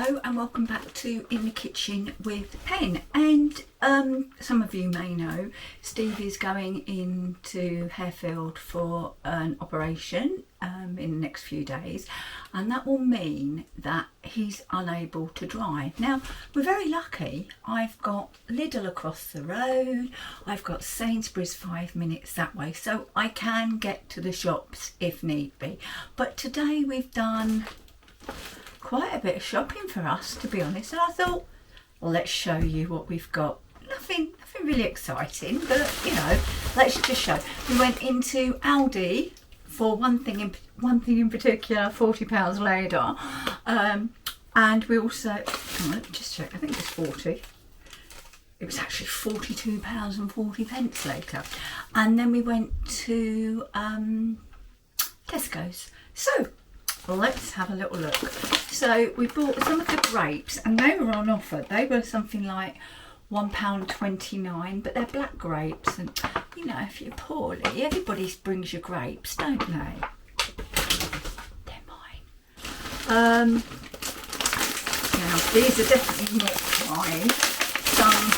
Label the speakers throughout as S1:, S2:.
S1: Hello and welcome back to In the Kitchen with Pen. And some of you may know Steve is going into Harefield for an operation in the next few days, and that will mean that he's unable to drive. Now we're very lucky. I've got Lidl across the road, I've got Sainsburys 5 minutes that way, so I can get to the shops if need be. But today we've done quite a bit of shopping for us, to be honest, and I thought, well, let's show you what we've got. Nothing really exciting, but you know, let's just show. We went into Aldi for one thing in particular, £40 later, and we also, let me just check, I think it's 40. It was actually £42.40 later, and then we went to Tesco's. So let's have a little look. So we bought some of the grapes and they were on offer. They were something like £1.29, but they're black grapes, and you know, if you're poorly, everybody brings you grapes, don't they? They're mine. Now these are definitely not mine. Some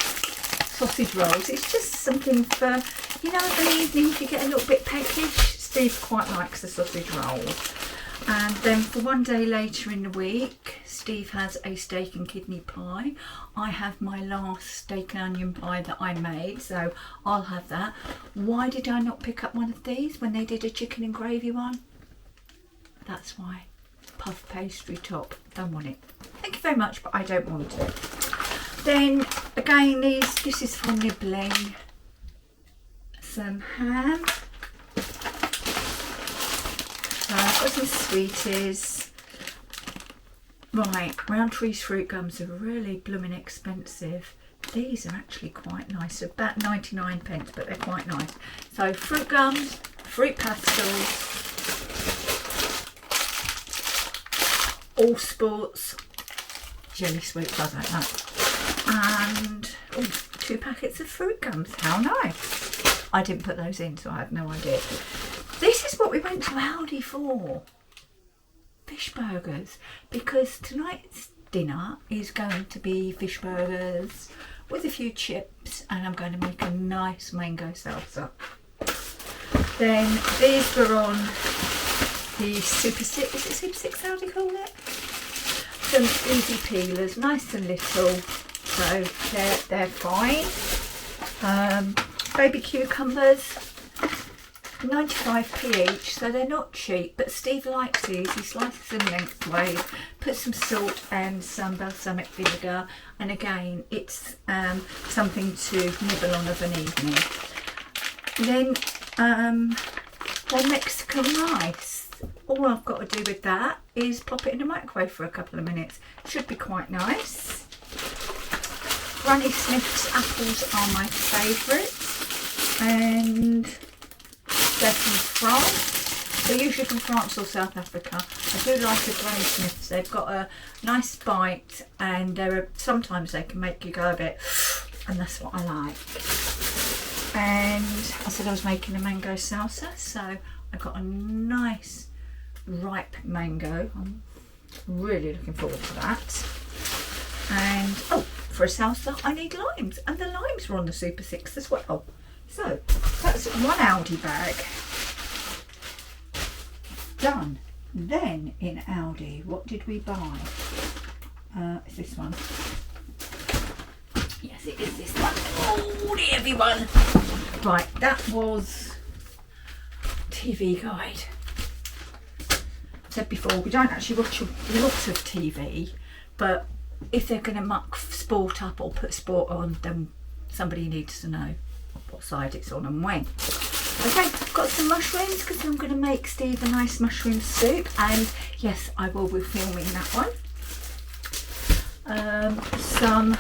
S1: sausage rolls. It's just something for, you know, in the evening if you get a little bit peckish. Steve quite likes the sausage rolls. And then for one day later in the week, Steve has a steak and kidney pie. I have my last steak and onion pie that I made, so I'll have that. Why did I not pick up one of these when they did a chicken and gravy one? That's why. Puff pastry top. Don't want it. Thank you very much, but I don't want it. Then again, this is for nibbling. Some ham. I've got some sweeties. Right, Rowntree's fruit gums are really blooming expensive. These are actually quite nice, about 99p, but they're quite nice. So fruit gums, fruit pastels, All Sports, jelly sweets, I don't know, and 2 packets of fruit gums. How nice. I didn't put those in, so I have no idea. This is what we went to Aldi for. Fish burgers. Because tonight's dinner is going to be fish burgers with a few chips, and I'm going to make a nice mango salsa. Then these were on the Super 6, is it Super 6 Aldi call it? Some easy peelers, nice and little, so they're fine. Baby cucumbers. 95p each, so they're not cheap, but Steve likes these. He slices them lengthways, puts some salt and some balsamic vinegar, and again it's something to nibble on of an evening. Then Mexican rice. All I've got to do with that is pop it in the microwave for a couple of minutes. Should be quite nice. Granny Smith's apples are my favourite, and they're from France. They're usually from France or South Africa. I do like the Granny Smiths. They've got a nice bite, and sometimes they can make you go a bit, and that's what I like. And I said I was making a mango salsa, so I got a nice ripe mango. I'm really looking forward to that. And for a salsa I need limes, and the limes were on the Super 6 as well. So that's one Aldi bag done. Then in Aldi, what did we buy? It's this one. Yes, it is this one. Oh, the heavy one. Right, that was TV Guide. I've said before, we don't actually watch a lot of TV, but if they're going to muck sport up or put sport on, then somebody needs to know what side it's on and when. Okay, got some mushrooms because I'm going to make Steve a nice mushroom soup, and yes, I will be filming that one. Some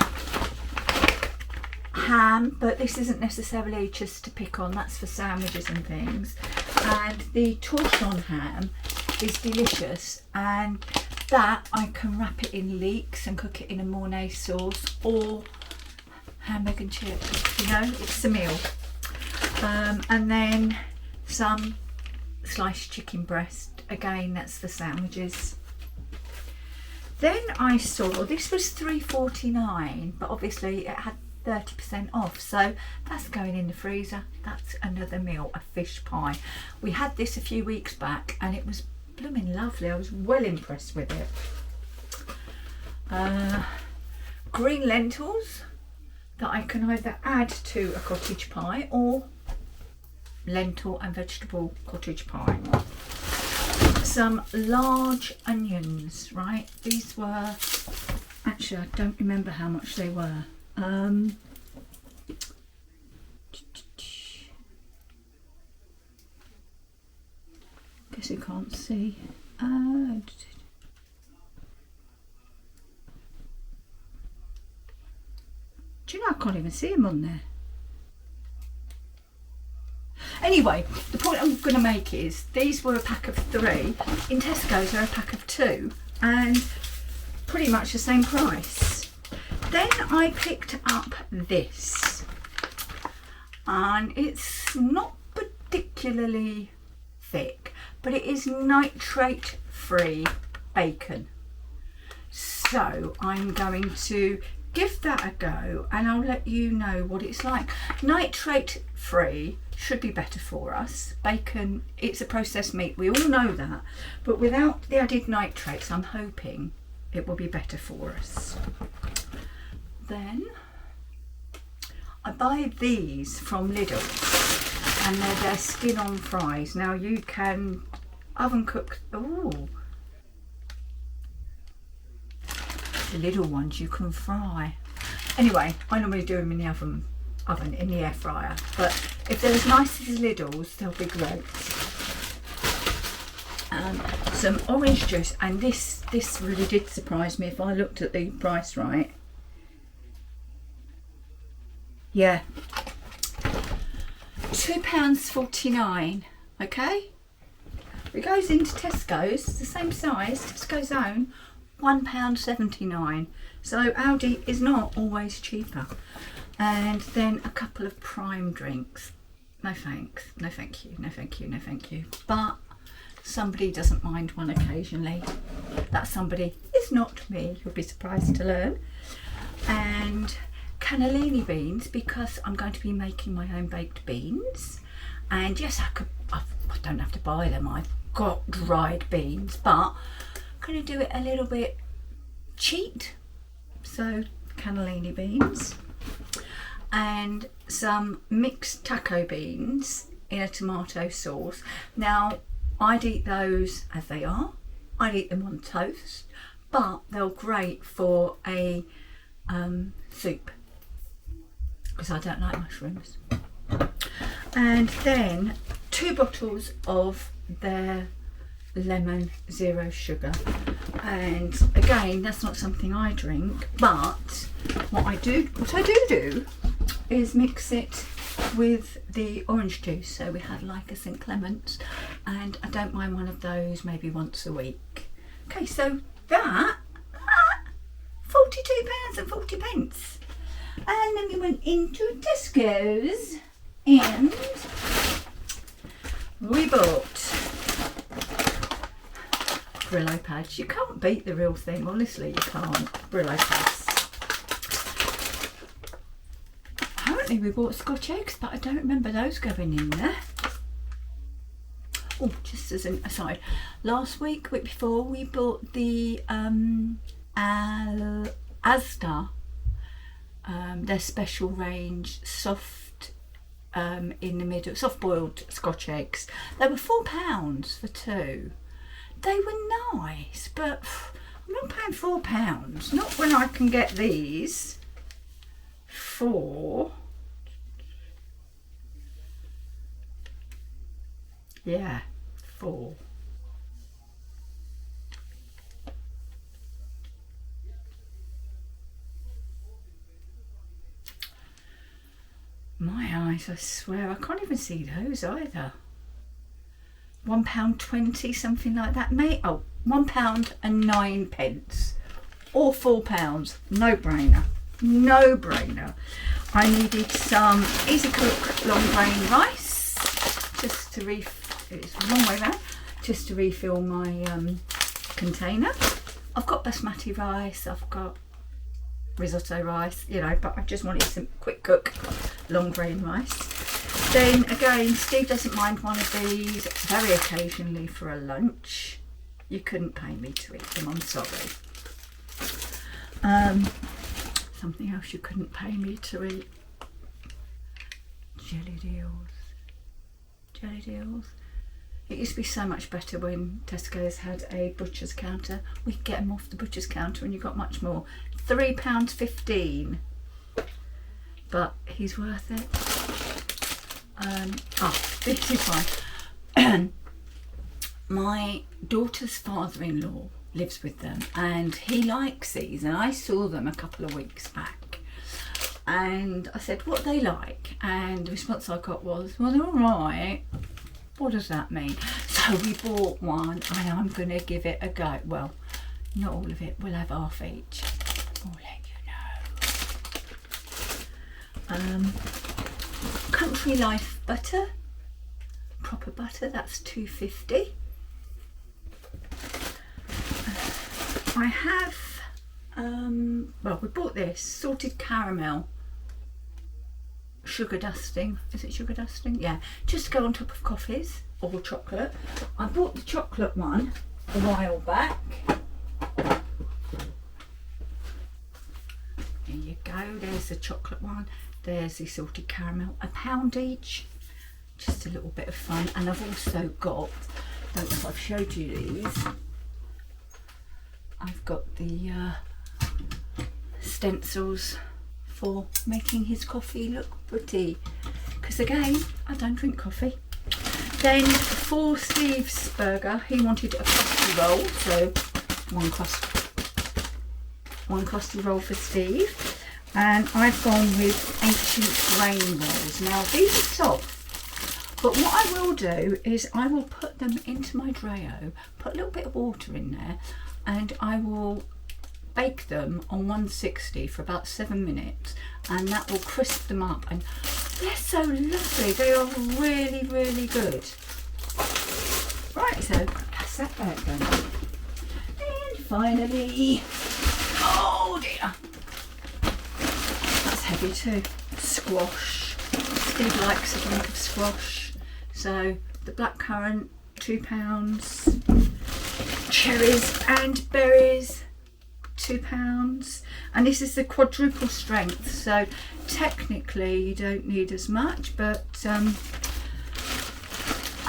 S1: ham, but this isn't necessarily just to pick on, that's for sandwiches and things. And the torchon ham is delicious, and that I can wrap it in leeks and cook it in a Mornay sauce or ham, egg and chips, you know, it's a meal. And then some sliced chicken breast, again that's for sandwiches. Then I saw, this was £3.49, but obviously it had 30% off, so that's going in the freezer. That's another meal, a fish pie. We had this a few weeks back and it was blooming lovely. I was well impressed with it. Green lentils that I can either add to a cottage pie or lentil and vegetable cottage pie. Some large onions, right? These were, actually I don't remember how much they were. Guess you can't see. Do you know, I can't even see them on there. Anyway, the point I'm going to make is these were a pack of 3. In Tesco's they're a pack of 2 and pretty much the same price. Then I picked up this, and it's not particularly thick, but it is nitrate free bacon. So I'm going to give that a go and I'll let you know what it's like. Nitrate free should be better for us. Bacon, it's a processed meat, we all know that, but without the added nitrates I'm hoping it will be better for us. Then I buy these from Lidl and they're their skin on fries. Now you can oven cook, ooh, the little ones you can fry. Anyway, I normally do them in the oven in the air fryer, but if they're as nice as Lidl's they'll be great. Some orange juice, and this really did surprise me if I looked at the price right. Yeah, £2.49. Okay, it goes into Tesco's, the same size, Tesco's own, £1.79. So Aldi is not always cheaper. And then a couple of prime drinks. No thanks, no thank you, no thank you, no thank you. But somebody doesn't mind one occasionally. That somebody is not me, you'll be surprised to learn. And cannellini beans, because I'm going to be making my own baked beans. And yes, I don't have to buy them, I've got dried beans, but I'm going to do it a little bit cheat. So cannellini beans and some mixed taco beans in a tomato sauce. Now I'd eat those as they are, I'd eat them on toast, but they're great for a soup because I don't like mushrooms. And then 2 bottles of their lemon zero sugar, and again that's not something I drink, but what I do is mix it with the orange juice. So we have like a St Clement's, and I don't mind one of those maybe once a week. Okay, so that £42.40. And then we went into Tesco's and we bought Brillo pads. You can't beat the real thing, honestly, you can't. Brillo pads. Apparently we bought Scotch eggs, but I don't remember those going in there. Oh, just as an aside, last week before, we bought the Asda, their special range soft in the middle, soft boiled Scotch eggs. They were £4 for 2. They were nice, but I'm not paying £4, not when I can get these for, yeah, 4. My eyes, I swear, I can't even see those either. £1.20, something like that, mate. Oh, £1.09 or £4. No brainer, no brainer. I needed some easy cook long grain rice, just to it's the wrong way round, just to refill my container. I've got basmati rice, I've got risotto rice, you know, but I just wanted some quick cook long grain rice. Then again, Steve doesn't mind one of these very occasionally for a lunch. You couldn't pay me to eat them, I'm sorry. Something else you couldn't pay me to eat. Jelly deals. Jelly deals. It used to be so much better when Tesco's had a butcher's counter. We could get them off the butcher's counter and you got much more. £3.15. But he's worth it. This is one. My daughter's father-in-law lives with them and he likes these, and I saw them a couple of weeks back and I said, what are they like? And the response I got was, well, they're all right. What does that mean? So we bought one and I'm going to give it a go. Well, not all of it, we'll have half each. I'll let you know. Country Life butter, proper butter, that's £2.50. I have, well, we bought this salted caramel sugar dusting. Is it sugar dusting? Yeah, just to go on top of coffees or chocolate. I bought the chocolate one a while back. There you go, there's the chocolate one, there's the salted caramel, £1 each. Just a little bit of fun. And I've also got, I don't know if I've showed you these, I've got the stencils for making his coffee look pretty, because again, I don't drink coffee. Then for Steve's burger, he wanted a crusty roll, so one crusty roll for Steve, and I've gone with ancient grain rolls. Now these are soft, but what I will do is I will put them into my Dreo, put a little bit of water in there, and I will bake them on 160 for about 7 minutes, and that will crisp them up, and they're so lovely. They are really, really good. Right, so that's that back then. And finally, oh dear, that's heavy too, squash. Steve likes a drink of squash, so the blackcurrant, £2. Cherries and berries, £2, and this is the quadruple strength, so technically you don't need as much, but I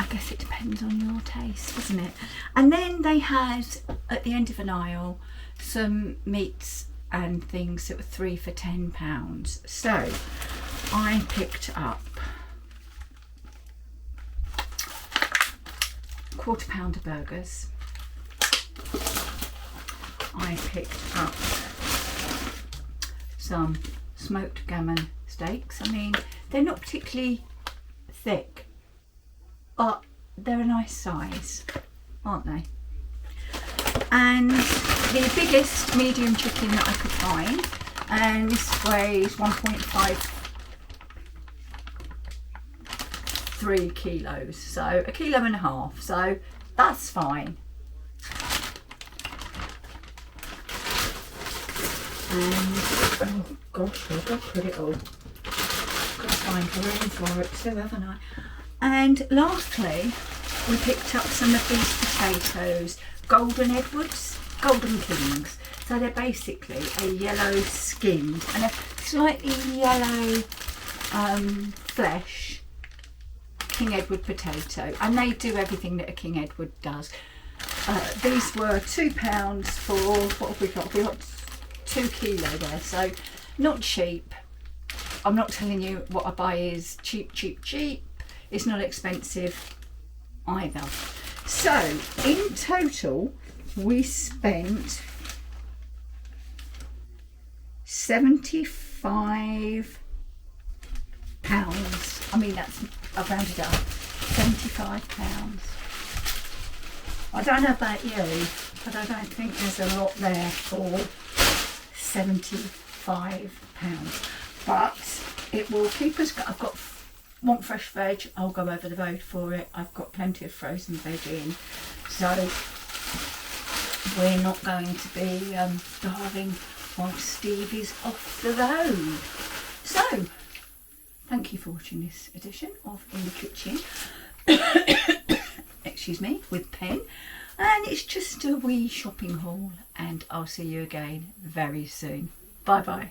S1: guess it depends on your taste, doesn't it? And then they had at the end of an aisle some meats and things that were 3 for £10, so I picked up £1/4 pound of burgers. I picked up some smoked gammon steaks. I mean, they're not particularly thick, but they're a nice size, aren't they? And the biggest medium chicken that I could find, and this weighs 1.53 kilos, so 1.5 kilos, so that's fine. And oh gosh, where did I put it all? Got to find room for it too, haven't I? And lastly, we picked up some of these potatoes, Golden Edwards, Golden Kings. So they're basically a yellow skinned and a slightly yellow flesh King Edward potato, and they do everything that a King Edward does. These were £2 for, what have we got? We got 2 kilo there, so not cheap. I'm not telling you what I buy is cheap. It's not expensive either. So in total we spent £75. I mean, that's, I've rounded up, £75. I don't know about you, but I don't think there's a lot there for £75, but it will keep us. I've got want fresh veg, I'll go over the road for it. I've got plenty of frozen veg in, so we're not going to be starving while Steve is off the road. So, thank you for watching this edition of In the Kitchen, excuse me, with Pen. And it's just a wee shopping haul, and I'll see you again very soon. Bye bye.